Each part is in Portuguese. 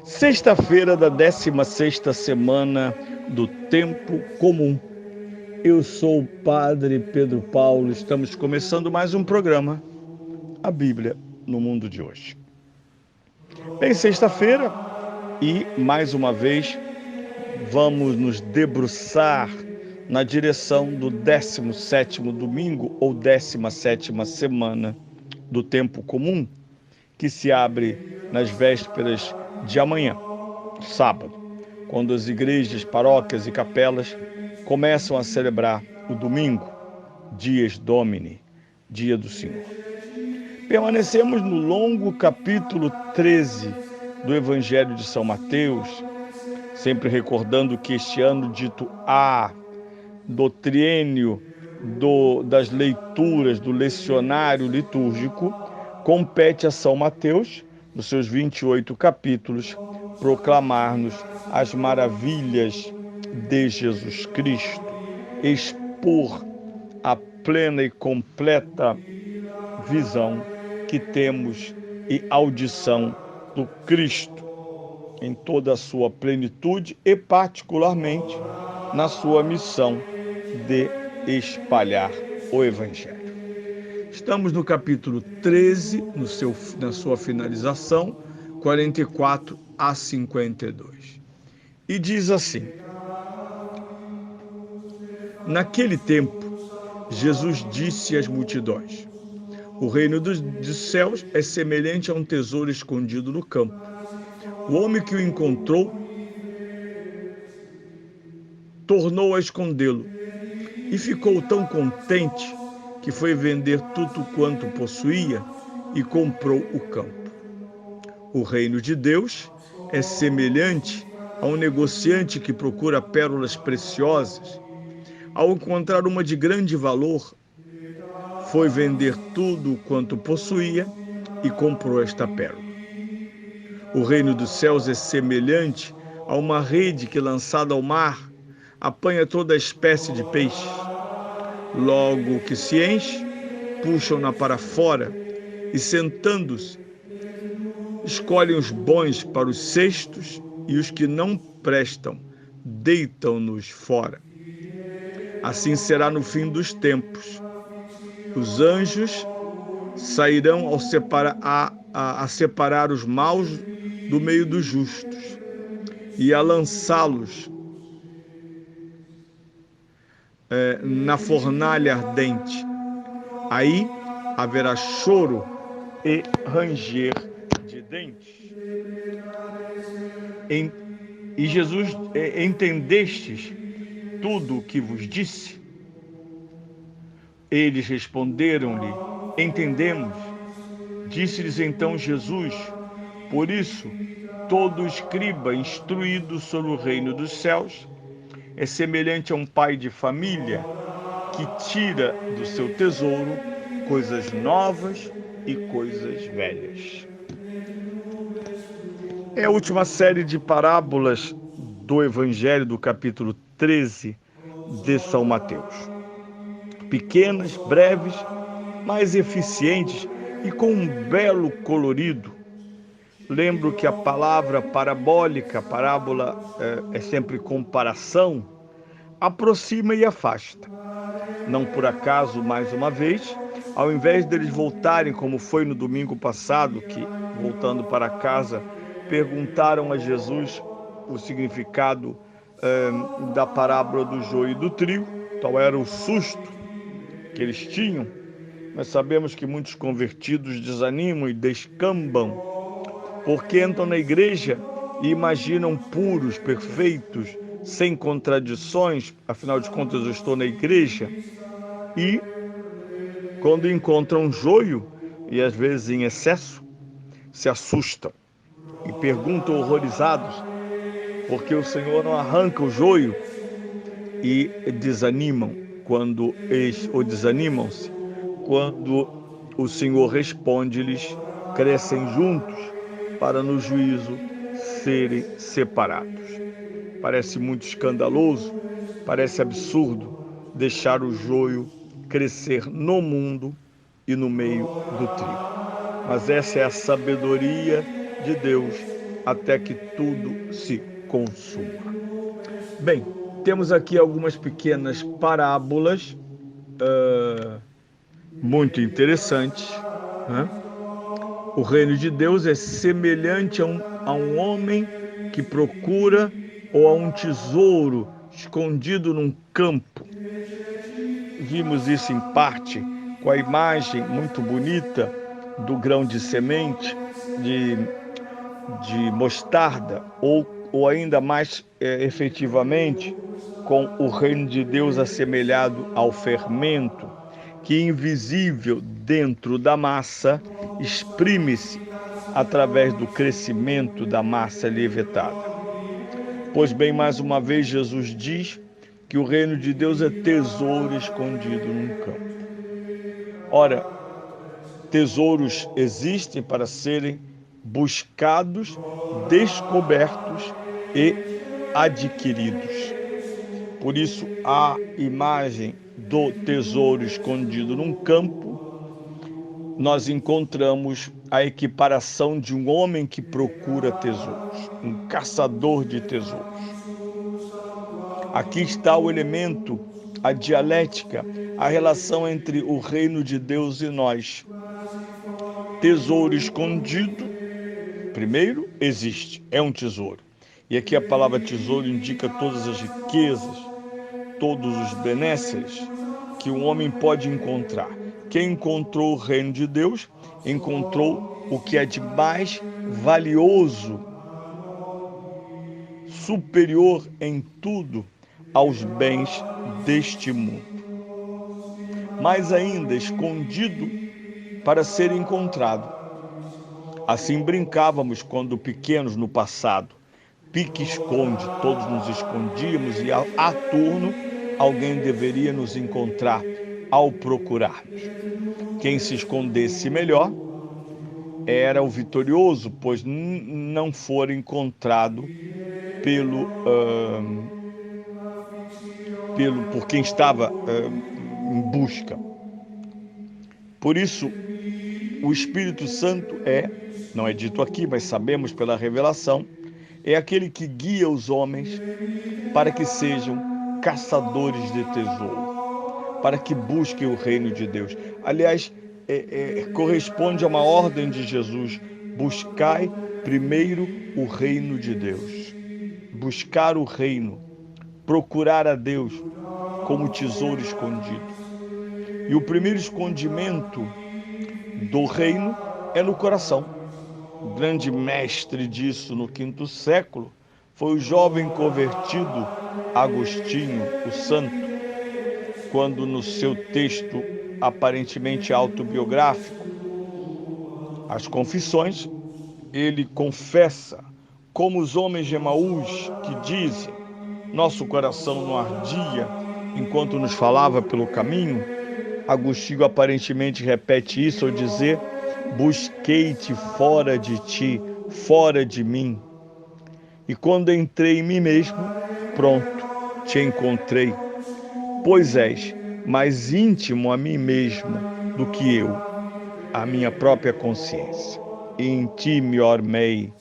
Sexta-feira da 16ª semana do Tempo Comum. Eu sou o Padre Pedro Paulo, estamos começando mais um programa, a Bíblia no Mundo de hoje. Bem, sexta-feira e, mais uma vez, vamos nos debruçar na direção do 17º domingo ou 17ª semana do Tempo Comum, que se abre nas vésperas de amanhã, sábado, quando as igrejas, paróquias e capelas começam a celebrar o domingo, Dies Domini, Dia do Senhor. Permanecemos no longo capítulo 13 do Evangelho de São Mateus, sempre recordando que este ano dito A, do triênio das leituras do lecionário litúrgico, compete a São Mateus, nos seus 28 capítulos, proclamar-nos as maravilhas de Jesus Cristo, expor a plena e completa visão que temos e audição do Cristo em toda a sua plenitude e particularmente na sua missão de espalhar o Evangelho. Estamos no capítulo 13, na sua finalização, 44 a 52. E diz assim: Naquele tempo, Jesus disse às multidões: O reino dos céus é semelhante a um tesouro escondido no campo. O homem que o encontrou tornou a escondê-lo e ficou tão contente que foi vender tudo quanto possuía e comprou o campo. O reino de Deus é semelhante a um negociante que procura pérolas preciosas. Ao encontrar uma de grande valor, foi vender tudo quanto possuía e comprou esta pérola. O reino dos céus é semelhante a uma rede que, lançada ao mar, apanha toda espécie de peixe. Logo que se enche, puxam-na para fora e, sentando-se, escolhem os bons para os cestos e os que não prestam, deitam-nos fora. Assim será no fim dos tempos. Os anjos sairão a separar os maus do meio dos justos e a lançá-los na fornalha ardente. Aí haverá choro e ranger de dentes. E Jesus, entendestes tudo o que vos disse? Eles responderam-lhe: Entendemos. Disse-lhes então Jesus: Por isso, todo escriba instruído sobre o reino dos céus é semelhante a um pai de família que tira do seu tesouro coisas novas e coisas velhas. É a última série de parábolas do Evangelho do capítulo 13 de São Mateus. Pequenas, breves, mas eficientes e com um belo colorido. Lembro que a palavra parabólica, parábola é sempre comparação, aproxima e afasta. Não por acaso, mais uma vez, ao invés deles voltarem, como foi no domingo passado, que, voltando para casa, perguntaram a Jesus o significado da parábola do joio e do trigo, tal era o susto que eles tinham. Nós sabemos que muitos convertidos desanimam e descambam, porque entram na igreja e imaginam puros, perfeitos, sem contradições, afinal de contas eu estou na igreja, e quando encontram joio, e às vezes em excesso, se assustam e perguntam horrorizados porque o Senhor não arranca o joio, e desanimam ou desanimam-se quando o Senhor responde-lhes: crescem juntos para no juízo serem separados. Parece muito escandaloso, parece absurdo deixar o joio crescer no mundo e no meio do trigo. Mas essa é a sabedoria de Deus até que tudo se consuma. Bem, temos aqui algumas pequenas parábolas muito interessantes, né? O reino de Deus é semelhante a um homem que procura ou a um tesouro escondido num campo. Vimos isso em parte com a imagem muito bonita do grão de semente de mostarda, ou ainda mais efetivamente com o reino de Deus assemelhado ao fermento, que invisível dentro da massa exprime-se através do crescimento da massa levetada. Pois bem, mais uma vez Jesus diz que o reino de Deus é tesouro escondido num campo. Ora, tesouros existem para serem buscados, descobertos e adquiridos. Por isso, a imagem do tesouro escondido num campo, nós encontramos a equiparação de um homem que procura tesouros, um caçador de tesouros. Aqui está o elemento, a dialética, a relação entre o reino de Deus e nós. Tesouro escondido, primeiro, existe, é um tesouro. E aqui a palavra tesouro indica todas as riquezas, todos os benesses que um homem pode encontrar. Quem encontrou o reino de Deus, encontrou o que é de mais valioso, superior em tudo aos bens deste mundo. Mais ainda, escondido para ser encontrado. Assim brincávamos quando pequenos no passado. Pique-esconde, todos nos escondíamos e a turno alguém deveria nos encontrar ao procurarmos. Quem se escondesse melhor era o vitorioso, pois não fora encontrado por quem estava em busca. Por isso, o Espírito Santo não é dito aqui, mas sabemos pela revelação, é aquele que guia os homens para que sejam caçadores de tesouro, para que busquem o reino de Deus. Aliás, corresponde a uma ordem de Jesus: buscai primeiro o reino de Deus. Buscar o reino, procurar a Deus como tesouro escondido. E o primeiro escondimento do reino é no coração. O grande mestre disso no quinto século foi o jovem convertido Agostinho, o santo, quando no seu texto aparentemente autobiográfico, As Confissões, ele confessa como os homens de Emaús que dizem: nosso coração não ardia enquanto nos falava pelo caminho. Agostinho aparentemente repete isso ao dizer: busquei-te fora de ti, fora de mim. E quando entrei em mim mesmo, pronto, te encontrei, pois és mais íntimo a mim mesmo do que eu, a minha própria consciência. Em ti me ormei,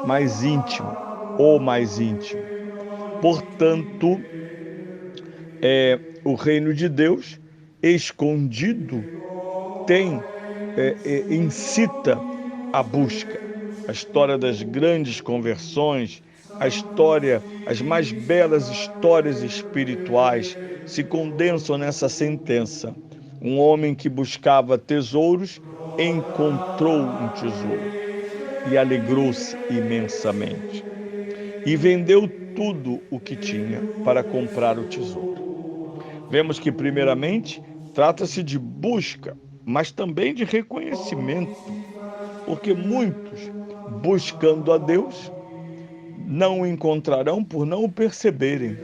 mais íntimo, ou mais íntimo. Portanto, o reino de Deus escondido incita a busca. A história das grandes conversões, as mais belas histórias espirituais se condensam nessa sentença. Um homem que buscava tesouros encontrou um tesouro e alegrou-se imensamente. E vendeu tudo o que tinha para comprar o tesouro. Vemos que, primeiramente, trata-se de busca, mas também de reconhecimento, porque muitos, buscando a Deus, não o encontrarão por não o perceberem.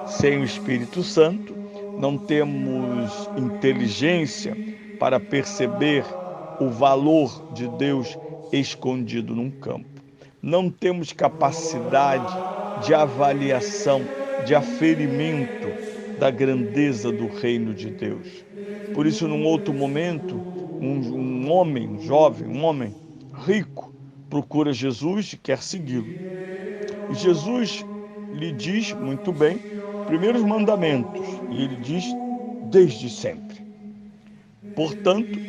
Sem o Espírito Santo, não temos inteligência para perceber o valor de Deus escondido num campo. Não temos capacidade de avaliação, de aferimento da grandeza do reino de Deus. Por isso, num outro momento, um homem jovem, um homem rico, procura Jesus e quer segui-lo. E Jesus lhe diz muito bem, primeiros mandamentos, e ele diz desde sempre. Portanto,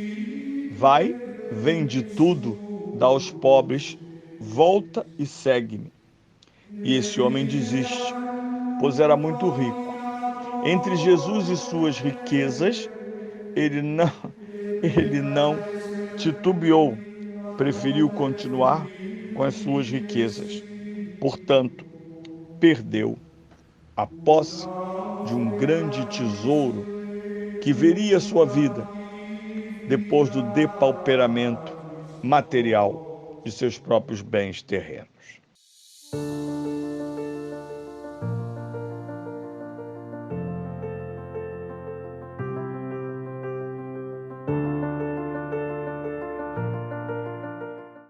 vai, vende tudo, dá aos pobres, volta e segue-me. E esse homem desiste, pois era muito rico. Entre Jesus e suas riquezas, ele não titubeou, preferiu continuar com as suas riquezas. Portanto, perdeu a posse de um grande tesouro que veria sua vida depois do depauperamento material de seus próprios bens terrenos.